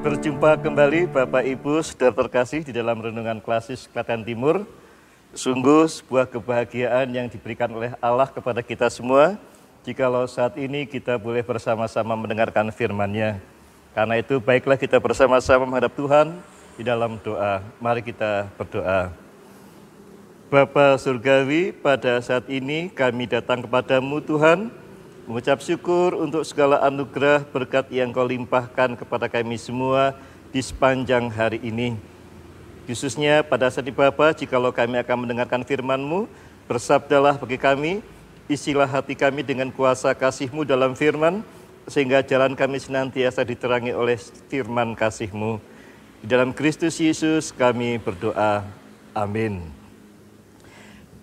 Berjumpa kembali Bapak Ibu saudara terkasih di dalam Renungan Klasis Klaten Timur. Sungguh sebuah kebahagiaan yang diberikan oleh Allah kepada kita semua jikalau saat ini kita boleh bersama-sama mendengarkan firman-Nya. Karena itu baiklah kita bersama-sama menghadap Tuhan di dalam doa. Mari kita berdoa. Bapa Surgawi, pada saat ini kami datang kepadamu Tuhan, mengucap syukur untuk segala anugerah berkat yang Kau limpahkan kepada kami semua di sepanjang hari ini. Khususnya pada saat ini Bapa, jikalau kami akan mendengarkan firman-Mu, bersabdalah bagi kami, isilah hati kami dengan kuasa kasih-Mu dalam firman, sehingga jalan kami senantiasa diterangi oleh firman kasih-Mu. Di dalam Kristus Yesus kami berdoa. Amin.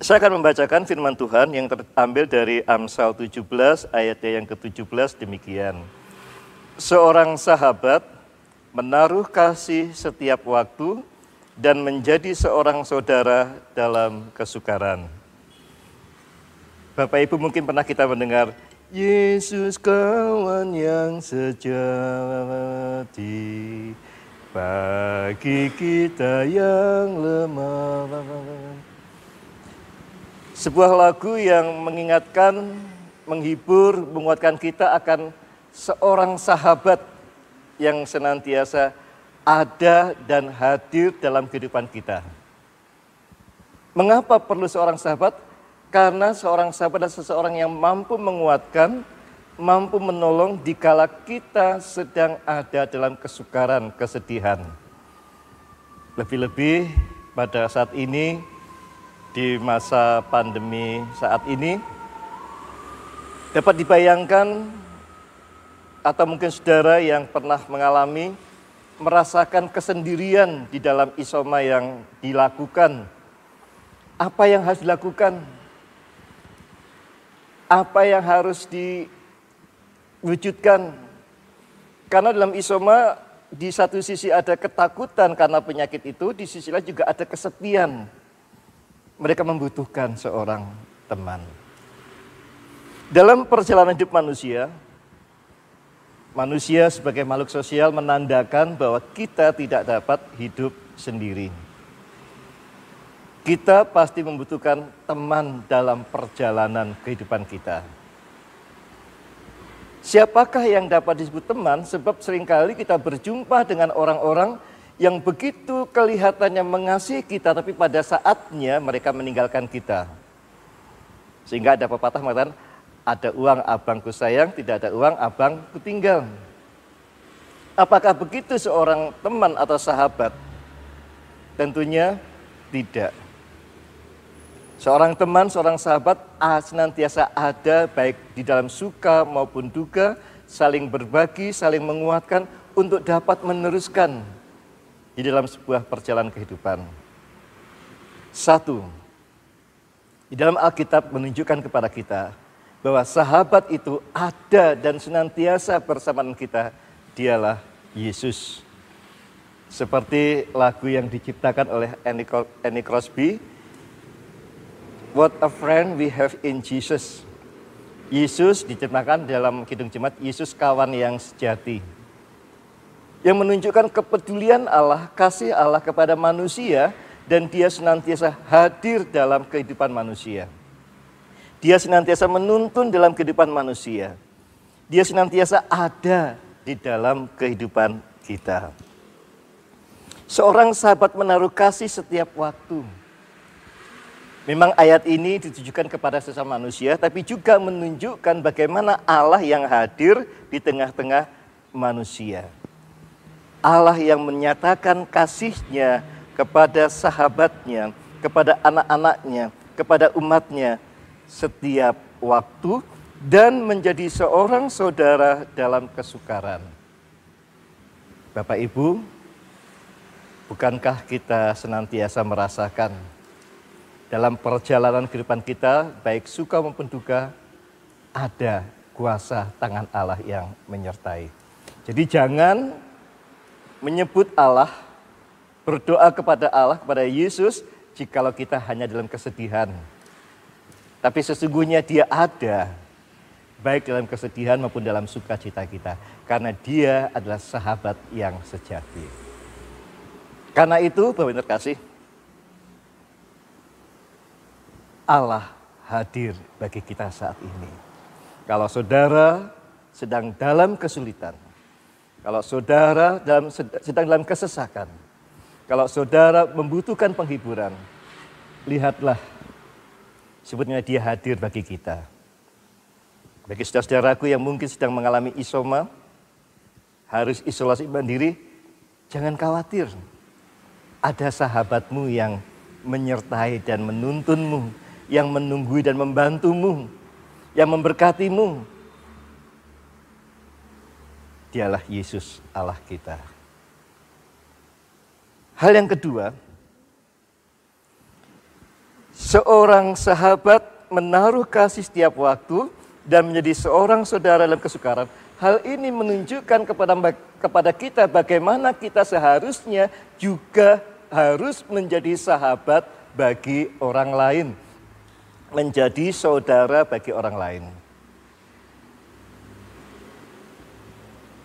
Saya akan membacakan firman Tuhan yang terambil dari Amsal 17 ayatnya yang ke-17 demikian. Seorang sahabat menaruh kasih setiap waktu dan menjadi seorang saudara dalam kesukaran. Bapak Ibu mungkin pernah kita mendengar, Yesus kawan yang sejati bagi kita yang lemah. Sebuah lagu yang mengingatkan, menghibur, menguatkan kita akan seorang sahabat yang senantiasa ada dan hadir dalam kehidupan kita. Mengapa perlu seorang sahabat? Karena seorang sahabat adalah seseorang yang mampu menguatkan, mampu menolong dikala kita sedang ada dalam kesukaran, kesedihan. Lebih-lebih pada saat ini, di masa pandemi saat ini, dapat dibayangkan atau mungkin saudara yang pernah mengalami merasakan kesendirian di dalam isoma yang dilakukan. Apa yang harus dilakukan? Apa yang harus diwujudkan? Karena dalam isoma di satu sisi ada ketakutan karena penyakit itu, di sisi lain juga ada kesepian. Mereka membutuhkan seorang teman. Dalam perjalanan hidup manusia sebagai makhluk sosial menandakan bahwa kita tidak dapat hidup sendiri. Kita pasti membutuhkan teman dalam perjalanan kehidupan kita. Siapakah yang dapat disebut teman? Sebab seringkali kita berjumpa dengan orang-orang yang begitu kelihatannya mengasihi kita, tapi pada saatnya mereka meninggalkan kita. Sehingga ada pepatah mengatakan, ada uang abangku sayang, tidak ada uang abangku tinggal. Apakah begitu seorang teman atau sahabat? Tentunya tidak. Seorang teman, seorang sahabat senantiasa ada baik di dalam suka maupun duka, saling berbagi, saling menguatkan untuk dapat meneruskan di dalam sebuah perjalanan kehidupan. Satu, di dalam Alkitab menunjukkan kepada kita bahwa sahabat itu ada dan senantiasa bersama kita, dialah Yesus. Seperti lagu yang diciptakan oleh Annie Crosby, What a friend we have in Jesus. Yesus diciptakan dalam Kidung Jemaat, Yesus kawan yang sejati. Yang menunjukkan kepedulian Allah, kasih Allah kepada manusia, dan dia senantiasa hadir dalam kehidupan manusia. Dia senantiasa menuntun dalam kehidupan manusia. Dia senantiasa ada di dalam kehidupan kita. Seorang sahabat menaruh kasih setiap waktu. Memang ayat ini ditujukan kepada sesama manusia, tapi juga menunjukkan bagaimana Allah yang hadir di tengah-tengah manusia. Allah yang menyatakan kasih-Nya kepada sahabatnya, kepada anak-anaknya, kepada umatnya setiap waktu dan menjadi seorang saudara dalam kesukaran. Bapak Ibu, bukankah kita senantiasa merasakan dalam perjalanan kehidupan kita, baik suka maupun duka, ada kuasa tangan Allah yang menyertai. Jadi jangan menyebut Allah, berdoa kepada Allah, kepada Yesus, jikalau kita hanya dalam kesedihan. Tapi sesungguhnya dia ada. baik dalam kesedihan maupun dalam sukacita kita. Karena Dia adalah sahabat yang sejati. Karena itu, Bapak Ibu terkasih, Allah hadir bagi kita saat ini. Kalau saudara sedang dalam kesulitan, kalau saudara sedang dalam kesesakan, kalau saudara membutuhkan penghiburan, lihatlah, sebetulnya Dia hadir bagi kita. Bagi saudara-saudaraku yang mungkin sedang mengalami isoma, harus isolasi mandiri, jangan khawatir. Ada sahabatmu yang menyertai dan menuntunmu, yang menunggui dan membantumu, yang memberkatimu. Dialah Yesus Allah kita. Hal yang kedua, seorang sahabat menaruh kasih setiap waktu dan menjadi seorang saudara dalam kesukaran. Hal ini menunjukkan kepada kita bagaimana kita seharusnya juga harus menjadi sahabat bagi orang lain. Menjadi saudara bagi orang lain.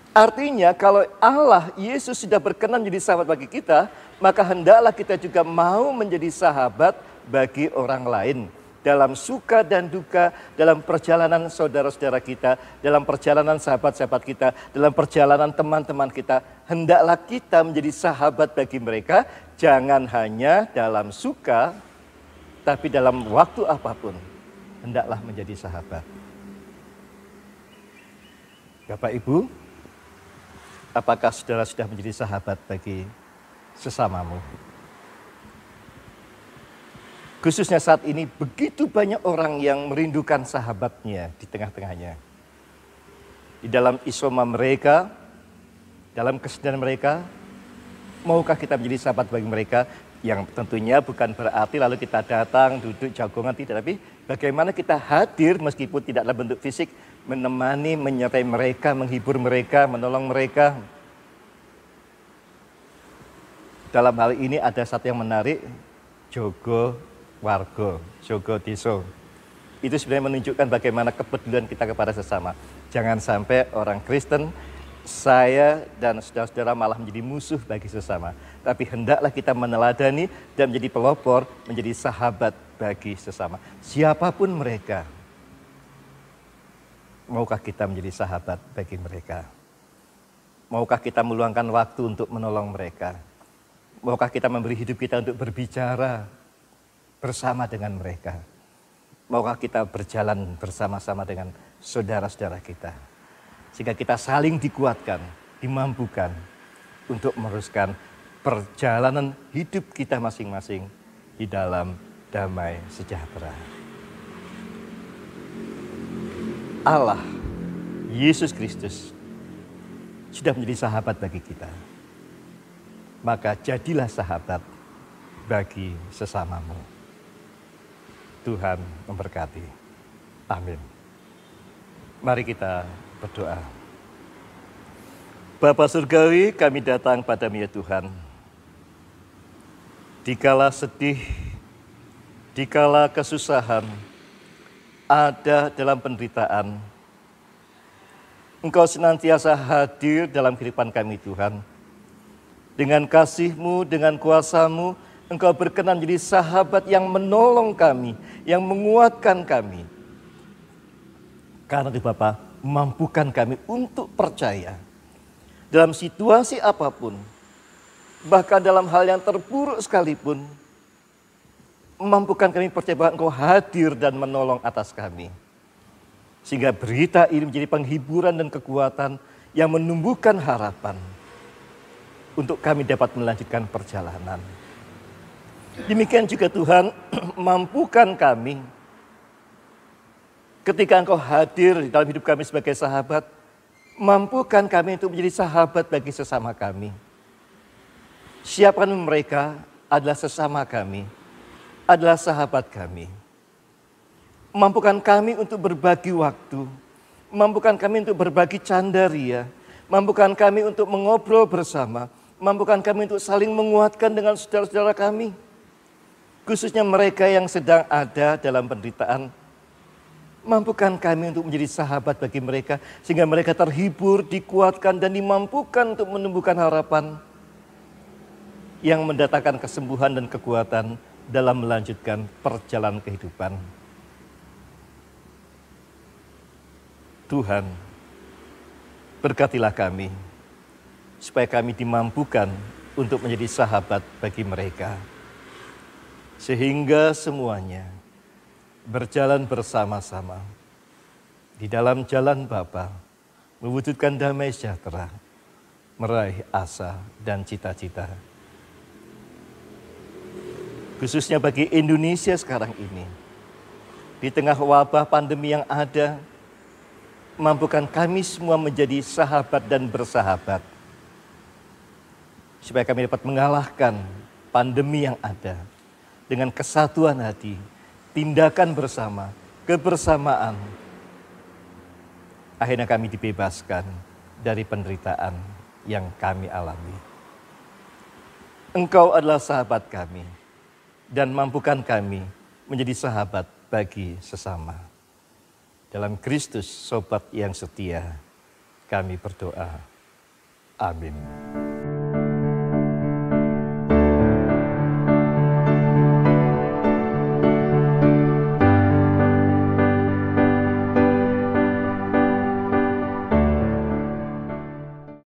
Artinya kalau Allah, Yesus sudah berkenan menjadi sahabat bagi kita, maka hendaklah kita juga mau menjadi sahabat bagi orang lain. Dalam suka dan duka, dalam perjalanan saudara-saudara kita, dalam perjalanan sahabat-sahabat kita, dalam perjalanan teman-teman kita, hendaklah kita menjadi sahabat bagi mereka, jangan hanya dalam suka, tapi dalam waktu apapun, hendaklah menjadi sahabat. Bapak Ibu, apakah saudara sudah menjadi sahabat bagi sesamamu? Khususnya saat ini begitu banyak orang yang merindukan sahabatnya di tengah-tengahnya. Di dalam isoma mereka, dalam kesedihan mereka, maukah kita menjadi sahabat bagi mereka? Yang tentunya bukan berarti lalu kita datang, duduk, jagongan, tidak. Tapi bagaimana kita hadir meskipun tidak dalam bentuk fisik, menemani, menyertai mereka, menghibur mereka, menolong mereka. Dalam hal ini ada satu yang menarik, jogo warga, jogo deso. Itu sebenarnya menunjukkan bagaimana kepedulian kita kepada sesama. Jangan sampai orang Kristen, saya dan saudara-saudara malah menjadi musuh bagi sesama. Tapi hendaklah kita meneladani dan menjadi pelopor, menjadi sahabat bagi sesama. Siapapun mereka, maukah kita menjadi sahabat bagi mereka? Maukah kita meluangkan waktu untuk menolong mereka? Maukah kita memberi hidup kita untuk berbicara bersama dengan mereka? Maukah kita berjalan bersama-sama dengan saudara-saudara kita? Sehingga kita saling dikuatkan, dimampukan untuk meneruskan perjalanan hidup kita masing-masing di dalam damai sejahtera. Allah, Yesus Kristus, sudah menjadi sahabat bagi kita. Maka jadilah sahabat bagi sesamamu. Tuhan memberkati. Amin. Mari kita berdoa. Bapa Surgawi, kami datang padamu ya Tuhan. Dikala sedih, dikala kesusahan, ada dalam penderitaan, Engkau senantiasa hadir dalam kehidupan kami Tuhan. Dengan kasih-Mu, dengan kuasa-Mu, Engkau berkenan menjadi sahabat yang menolong kami, yang menguatkan kami. Karena itu Bapa, mampukan kami untuk percaya dalam situasi apapun, bahkan dalam hal yang terburuk sekalipun, mampukan kami percaya bahwa Engkau hadir dan menolong atas kami. Sehingga berita ini menjadi penghiburan dan kekuatan yang menumbuhkan harapan untuk kami dapat melanjutkan perjalanan. Demikian juga Tuhan, mampukan kami ketika Engkau hadir dalam hidup kami sebagai sahabat, mampukan kami untuk menjadi sahabat bagi sesama kami. Siapkan mereka adalah sesama kami, adalah sahabat kami. Mampukan kami untuk berbagi waktu, mampukan kami untuk berbagi candaria, mampukan kami untuk mengobrol bersama, mampukan kami untuk saling menguatkan dengan saudara-saudara kami. Khususnya mereka yang sedang ada dalam penderitaan. Mampukan kami untuk menjadi sahabat bagi mereka, sehingga mereka terhibur, dikuatkan, dan dimampukan untuk menumbuhkan harapan yang mendatangkan kesembuhan dan kekuatan dalam melanjutkan perjalanan kehidupan. Tuhan, berkatilah kami, supaya kami dimampukan untuk menjadi sahabat bagi mereka, sehingga semuanya berjalan bersama-sama di dalam jalan Bapa, mewujudkan damai sejahtera, meraih asa dan cita-cita. Khususnya bagi Indonesia sekarang ini, di tengah wabah pandemi yang ada, mampukan kami semua menjadi sahabat dan bersahabat, supaya kami dapat mengalahkan pandemi yang ada dengan kesatuan hati, tindakan bersama, kebersamaan. Akhirnya kami dibebaskan dari penderitaan yang kami alami. Engkau adalah sahabat kami, dan mampukan kami menjadi sahabat bagi sesama. Dalam Kristus, sobat yang setia, kami berdoa. Amin.